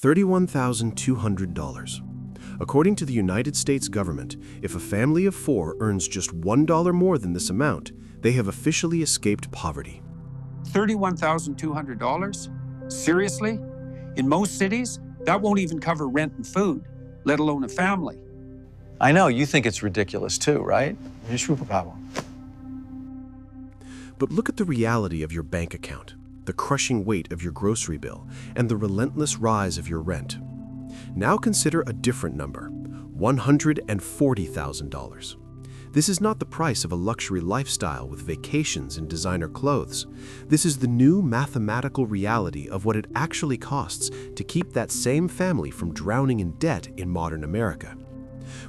$31,200. According to the United States government, if a family of four earns just $1 more than this amount, they have officially escaped poverty. $31,200? Seriously? In most cities, that won't even cover rent and food, let alone a family. I know, you think it's ridiculous too, right? But look at the reality of your bank account, the crushing weight of your grocery bill, and the relentless rise of your rent. Now consider a different number, $140,000. This is not the price of a luxury lifestyle with vacations and designer clothes. This is the new mathematical reality of what it actually costs to keep that same family from drowning in debt in modern America.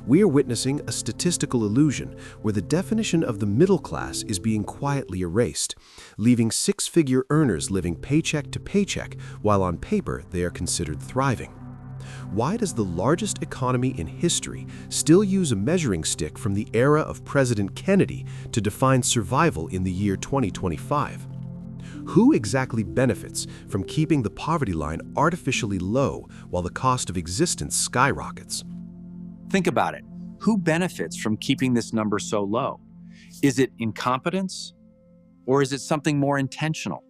We are witnessing a statistical illusion where the definition of the middle class is being quietly erased, leaving six-figure earners living paycheck to paycheck while on paper they are considered thriving. Why does the largest economy in history still use a measuring stick from the era of President Kennedy to define survival in the year 2025? Who exactly benefits from keeping the poverty line artificially low while the cost of existence skyrockets? Think about it. Who benefits from keeping this number so low? Is it incompetence? Or is it something more intentional?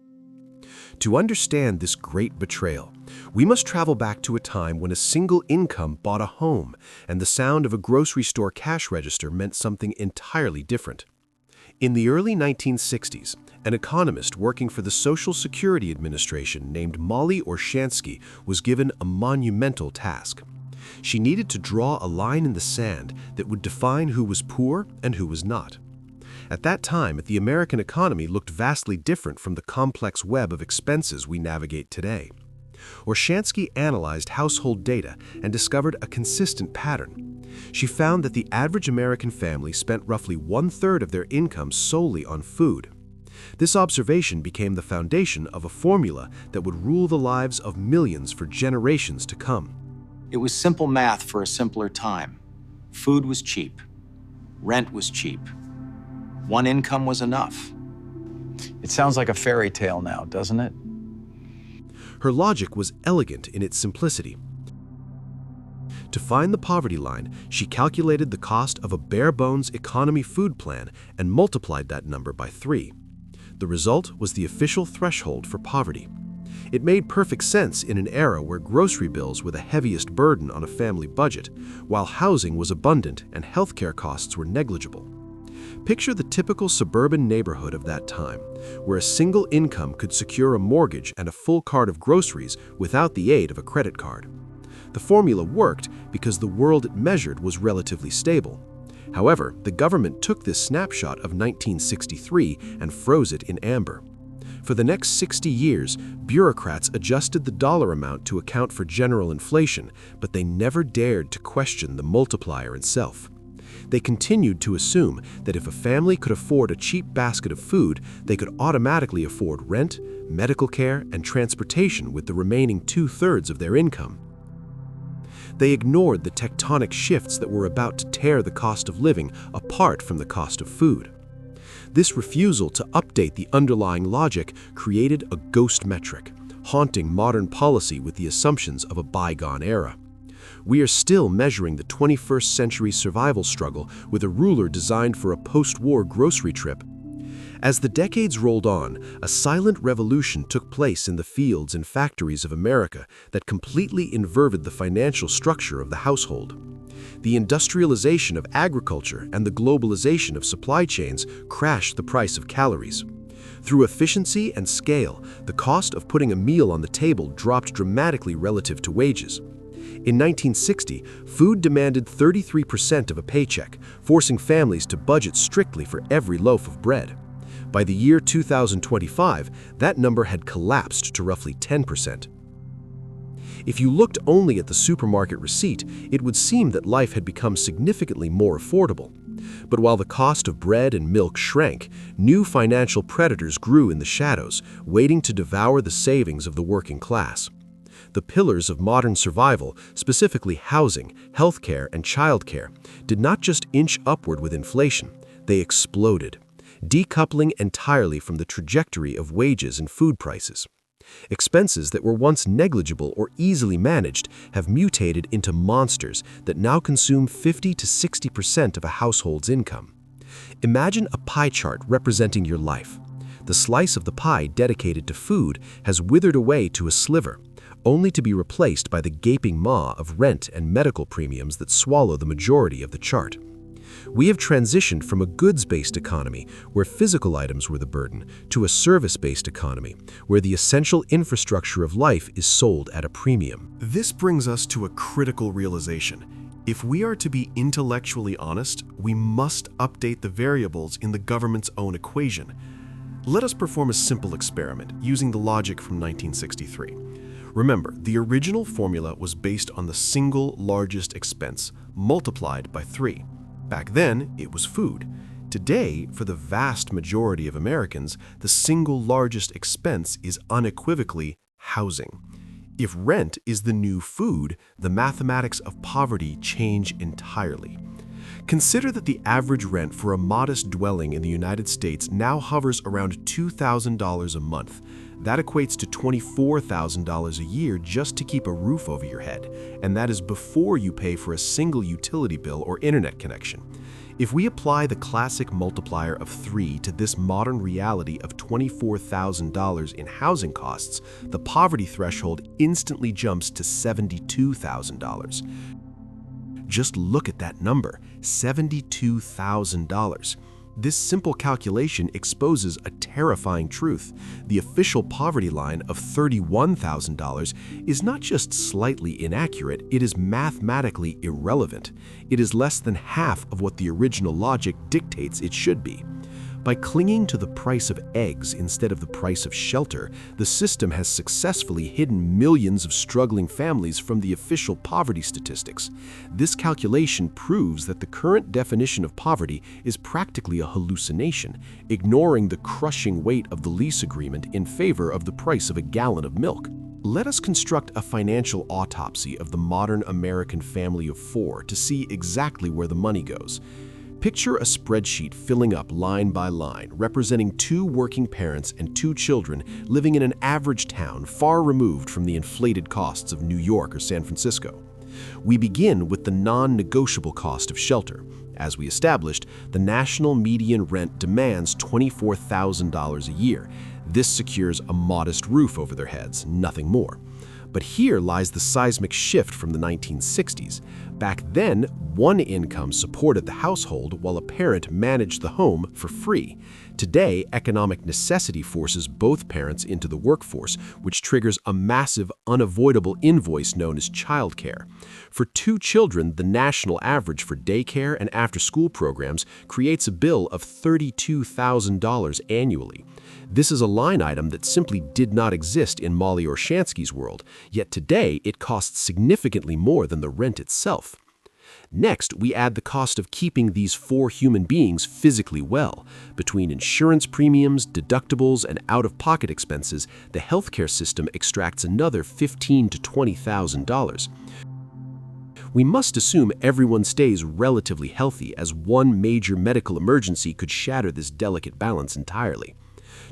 To understand this great betrayal, we must travel back to a time when a single income bought a home and the sound of a grocery store cash register meant something entirely different. In the early 1960s, an economist working for the Social Security Administration named Molly Orshansky was given a monumental task. She needed to draw a line in the sand that would define who was poor and who was not. At that time, the American economy looked vastly different from the complex web of expenses we navigate today. Orshansky analyzed household data and discovered a consistent pattern. She found that the average American family spent roughly one-third of their income solely on food. This observation became the foundation of a formula that would rule the lives of millions for generations to come. It was simple math for a simpler time. Food was cheap. Rent was cheap. One income was enough. It sounds like a fairy tale now, doesn't it? Her logic was elegant in its simplicity. To find the poverty line, she calculated the cost of a bare-bones economy food plan and multiplied that number by 3. The result was the official threshold for poverty. It made perfect sense in an era where grocery bills were the heaviest burden on a family budget, while housing was abundant and healthcare costs were negligible. Picture the typical suburban neighborhood of that time, where a single income could secure a mortgage and a full cart of groceries without the aid of a credit card. The formula worked because the world it measured was relatively stable. However, the government took this snapshot of 1963 and froze it in amber. For the next 60 years, bureaucrats adjusted the dollar amount to account for general inflation, but they never dared to question the multiplier itself. They continued to assume that if a family could afford a cheap basket of food, they could automatically afford rent, medical care, and transportation with the remaining 2/3 of their income. They ignored the tectonic shifts that were about to tear the cost of living apart from the cost of food. This refusal to update the underlying logic created a ghost metric, haunting modern policy with the assumptions of a bygone era. We are still measuring the 21st century survival struggle with a ruler designed for a post-war grocery trip. As the decades rolled on, a silent revolution took place in the fields and factories of America that completely inverted the financial structure of the household. The industrialization of agriculture and the globalization of supply chains crashed the price of calories. Through efficiency and scale, the cost of putting a meal on the table dropped dramatically relative to wages. In 1960, food demanded 33% of a paycheck, forcing families to budget strictly for every loaf of bread. By the year 2025, that number had collapsed to roughly 10%. If you looked only at the supermarket receipt, it would seem that life had become significantly more affordable. But while the cost of bread and milk shrank, new financial predators grew in the shadows, waiting to devour the savings of the working class. The pillars of modern survival, specifically housing, healthcare, and childcare, did not just inch upward with inflation, they exploded, decoupling entirely from the trajectory of wages and food prices. Expenses that were once negligible or easily managed have mutated into monsters that now consume 50 to 60% of a household's income. Imagine a pie chart representing your life. The slice of the pie dedicated to food has withered away to a sliver, only to be replaced by the gaping maw of rent and medical premiums that swallow the majority of the chart. We have transitioned from a goods-based economy, where physical items were the burden, to a service-based economy, where the essential infrastructure of life is sold at a premium. This brings us to a critical realization. If we are to be intellectually honest, we must update the variables in the government's own equation. Let us perform a simple experiment using the logic from 1963. Remember, the original formula was based on the single largest expense multiplied by 3. Back then, it was food. Today, for the vast majority of Americans, the single largest expense is unequivocally housing. If rent is the new food, the mathematics of poverty change entirely. Consider that the average rent for a modest dwelling in the United States now hovers around $2,000 a month. That equates to $24,000 a year just to keep a roof over your head, and that is before you pay for a single utility bill or internet connection. If we apply the classic multiplier of 3 to this modern reality of $24,000 in housing costs, the poverty threshold instantly jumps to $72,000. Just look at that number, $72,000. This simple calculation exposes a terrifying truth. The official poverty line of $31,000 is not just slightly inaccurate, it is mathematically irrelevant. It is less than half of what the original logic dictates it should be. By clinging to the price of eggs instead of the price of shelter, the system has successfully hidden millions of struggling families from the official poverty statistics. This calculation proves that the current definition of poverty is practically a hallucination, ignoring the crushing weight of the lease agreement in favor of the price of a gallon of milk. Let us construct a financial autopsy of the modern American family of 4 to see exactly where the money goes. Picture a spreadsheet filling up line by line, representing 2 working parents and 2 children living in an average town far removed from the inflated costs of New York or San Francisco. We begin with the non-negotiable cost of shelter. As we established, the national median rent demands $24,000 a year. This secures a modest roof over their heads, nothing more. But here lies the seismic shift from the 1960s. Back then, one income supported the household while a parent managed the home for free. Today, economic necessity forces both parents into the workforce, which triggers a massive, unavoidable invoice known as childcare. For 2 children, the national average for daycare and after-school programs creates a bill of $32,000 annually. This is a line item that simply did not exist in Molly Orshansky's world, yet today it costs significantly more than the rent itself. Next, we add the cost of keeping these 4 human beings physically well. Between insurance premiums, deductibles, and out-of-pocket expenses, the healthcare system extracts another $15,000 to $20,000. We must assume everyone stays relatively healthy, as one major medical emergency could shatter this delicate balance entirely.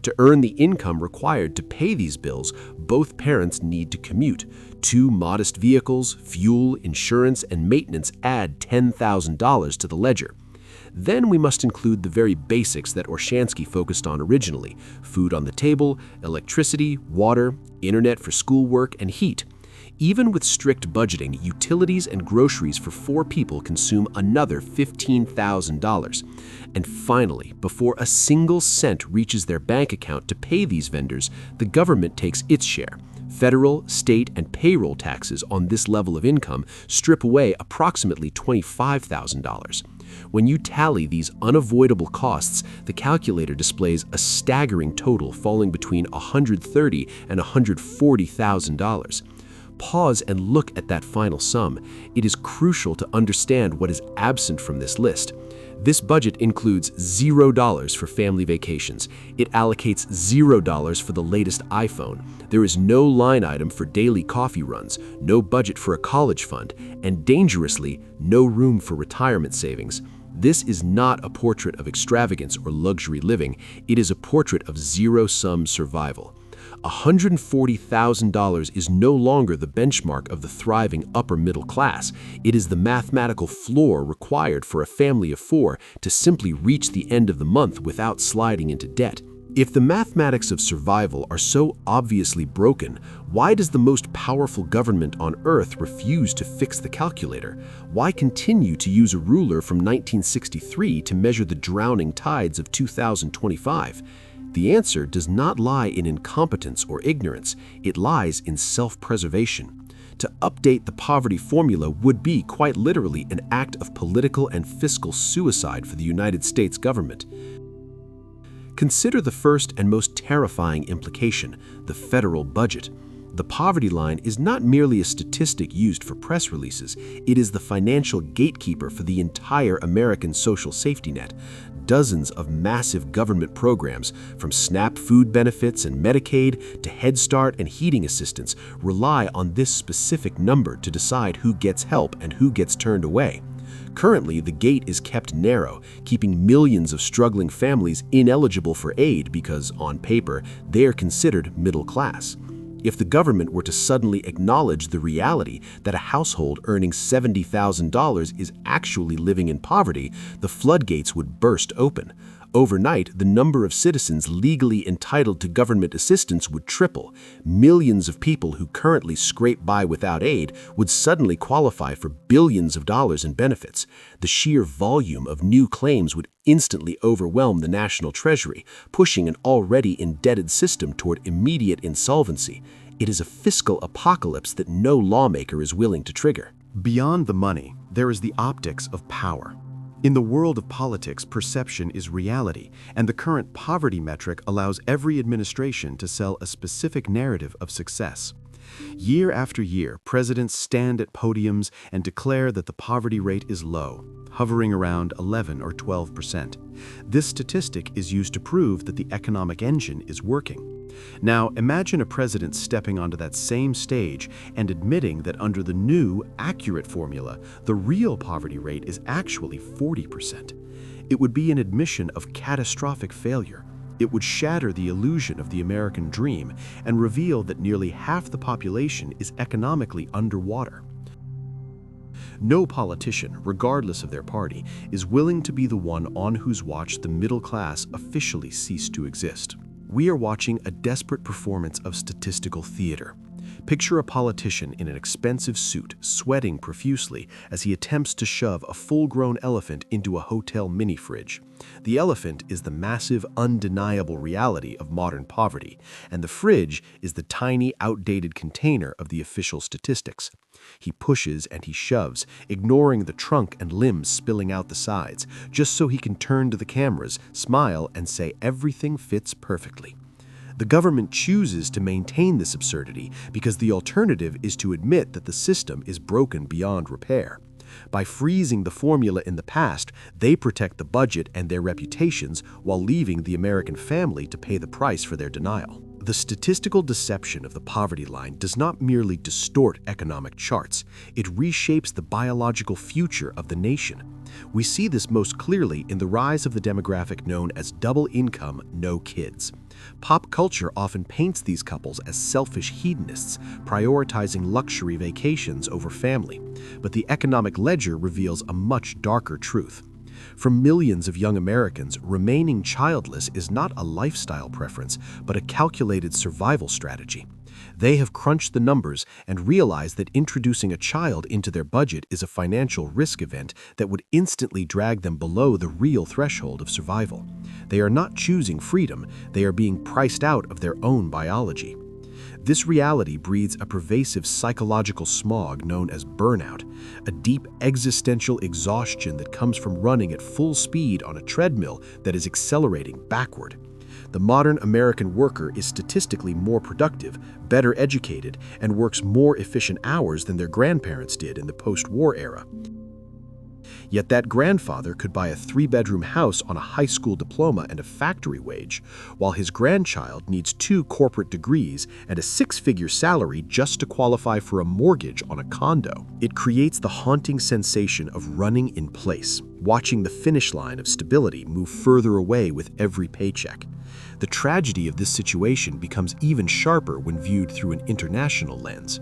To earn the income required to pay these bills, both parents need to commute. 2 modest vehicles, fuel, insurance, and maintenance add $10,000 to the ledger. Then we must include the very basics that Orshansky focused on originally: food on the table, electricity, water, internet for schoolwork, and heat. Even with strict budgeting, utilities and groceries for 4 people consume another $15,000. And finally, before a single cent reaches their bank account to pay these vendors, the government takes its share. Federal, state, and payroll taxes on this level of income strip away approximately $25,000. When you tally these unavoidable costs, the calculator displays a staggering total falling between $130,000 and $140,000. Pause and look at that final sum. It is crucial to understand what is absent from this list. This budget includes $0 for family vacations. It allocates $0 for the latest iPhone. There is no line item for daily coffee runs, no budget for a college fund, and dangerously, no room for retirement savings. This is not a portrait of extravagance or luxury living. It is a portrait of zero-sum survival. $140,000 is no longer the benchmark of the thriving upper middle class. It is the mathematical floor required for a family of four to simply reach the end of the month without sliding into debt. If the mathematics of survival are so obviously broken, why does the most powerful government on earth refuse to fix the calculator? Why continue to use a ruler from 1963 to measure the drowning tides of 2025? The answer does not lie in incompetence or ignorance, it lies in self-preservation. To update the poverty formula would be, quite literally, an act of political and fiscal suicide for the United States government. Consider the first and most terrifying implication, the federal budget. The poverty line is not merely a statistic used for press releases, it is the financial gatekeeper for the entire American social safety net. Dozens of massive government programs, from SNAP food benefits and Medicaid to Head Start and heating assistance, rely on this specific number to decide who gets help and who gets turned away. Currently, the gate is kept narrow, keeping millions of struggling families ineligible for aid because, on paper, they are considered middle class. If the government were to suddenly acknowledge the reality that a household earning $70,000 is actually living in poverty, the floodgates would burst open. Overnight, the number of citizens legally entitled to government assistance would triple. Millions of people who currently scrape by without aid would suddenly qualify for billions of dollars in benefits. The sheer volume of new claims would instantly overwhelm the national treasury, pushing an already indebted system toward immediate insolvency. It is a fiscal apocalypse that no lawmaker is willing to trigger. Beyond the money, there is the optics of power. In the world of politics, perception is reality, and the current poverty metric allows every administration to sell a specific narrative of success. Year after year, presidents stand at podiums and declare that the poverty rate is low, hovering around 11 or 12%. This statistic is used to prove that the economic engine is working. Now, imagine a president stepping onto that same stage and admitting that under the new, accurate formula, the real poverty rate is actually 40%. It would be an admission of catastrophic failure. It would shatter the illusion of the American dream and reveal that nearly half the population is economically underwater. No politician, regardless of their party, is willing to be the one on whose watch the middle class officially ceased to exist. We are watching a desperate performance of statistical theater. Picture a politician in an expensive suit, sweating profusely as he attempts to shove a full-grown elephant into a hotel mini-fridge. The elephant is the massive, undeniable reality of modern poverty, and the fridge is the tiny, outdated container of the official statistics. He pushes and he shoves, ignoring the trunk and limbs spilling out the sides, just so he can turn to the cameras, smile, and say everything fits perfectly. The government chooses to maintain this absurdity because the alternative is to admit that the system is broken beyond repair. By freezing the formula in the past, they protect the budget and their reputations while leaving the American family to pay the price for their denial. The statistical deception of the poverty line does not merely distort economic charts, it reshapes the biological future of the nation. We see this most clearly in the rise of the demographic known as double income, no kids. Pop culture often paints these couples as selfish hedonists, prioritizing luxury vacations over family. But the economic ledger reveals a much darker truth. For millions of young Americans, remaining childless is not a lifestyle preference, but a calculated survival strategy. They have crunched the numbers and realized that introducing a child into their budget is a financial risk event that would instantly drag them below the real threshold of survival. They are not choosing freedom, they are being priced out of their own biology. This reality breeds a pervasive psychological smog known as burnout, a deep existential exhaustion that comes from running at full speed on a treadmill that is accelerating backward. The modern American worker is statistically more productive, better educated, and works more efficient hours than their grandparents did in the post-war era. Yet that grandfather could buy a 3-bedroom house on a high school diploma and a factory wage, while his grandchild needs 2 corporate degrees and a 6-figure salary just to qualify for a mortgage on a condo. It creates the haunting sensation of running in place. watching the finish line of stability move further away with every paycheck. The tragedy of this situation becomes even sharper when viewed through an international lens.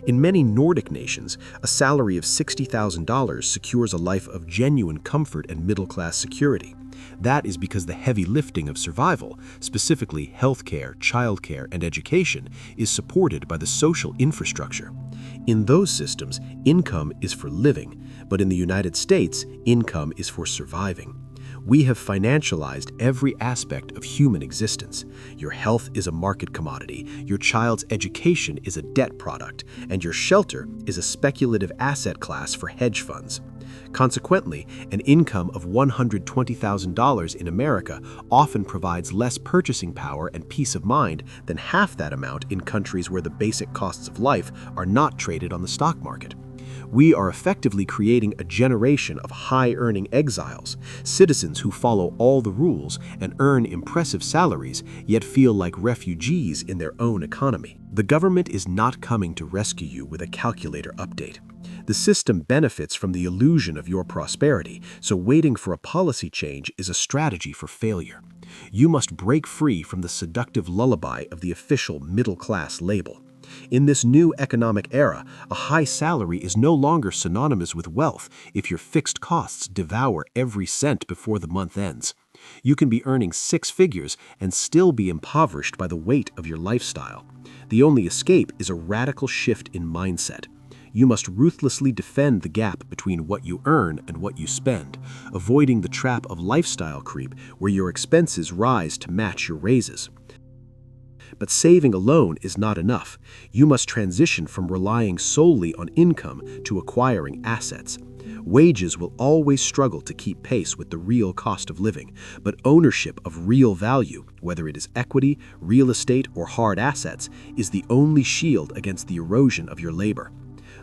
In many Nordic nations, a salary of $60,000 secures a life of genuine comfort and middle-class security. That is because the heavy lifting of survival, specifically healthcare, childcare, and education, is supported by the social infrastructure. In those systems, income is for living, but in the United States, income is for surviving. We have financialized every aspect of human existence. Your health is a market commodity, your child's education is a debt product, and your shelter is a speculative asset class for hedge funds. Consequently, an income of $120,000 in America often provides less purchasing power and peace of mind than half that amount in countries where the basic costs of life are not traded on the stock market. We are effectively creating a generation of high-earning exiles, citizens who follow all the rules and earn impressive salaries, yet feel like refugees in their own economy. The government is not coming to rescue you with a calculator update. The system benefits from the illusion of your prosperity, so waiting for a policy change is a strategy for failure. You must break free from the seductive lullaby of the official middle-class label. In this new economic era, a high salary is no longer synonymous with wealth if your fixed costs devour every cent before the month ends. You can be earning six figures and still be impoverished by the weight of your lifestyle. The only escape is a radical shift in mindset. You must ruthlessly defend the gap between what you earn and what you spend, avoiding the trap of lifestyle creep where your expenses rise to match your raises. But saving alone is not enough. You must transition from relying solely on income to acquiring assets. Wages will always struggle to keep pace with the real cost of living, but ownership of real value, whether it is equity, real estate, or hard assets, is the only shield against the erosion of your labor.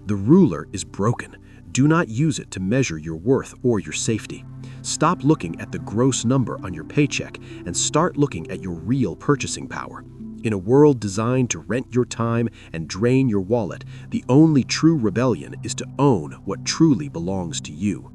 The ruler is broken. Do not use it to measure your worth or your safety. Stop looking at the gross number on your paycheck and start looking at your real purchasing power. In a world designed to rent your time and drain your wallet, the only true rebellion is to own what truly belongs to you.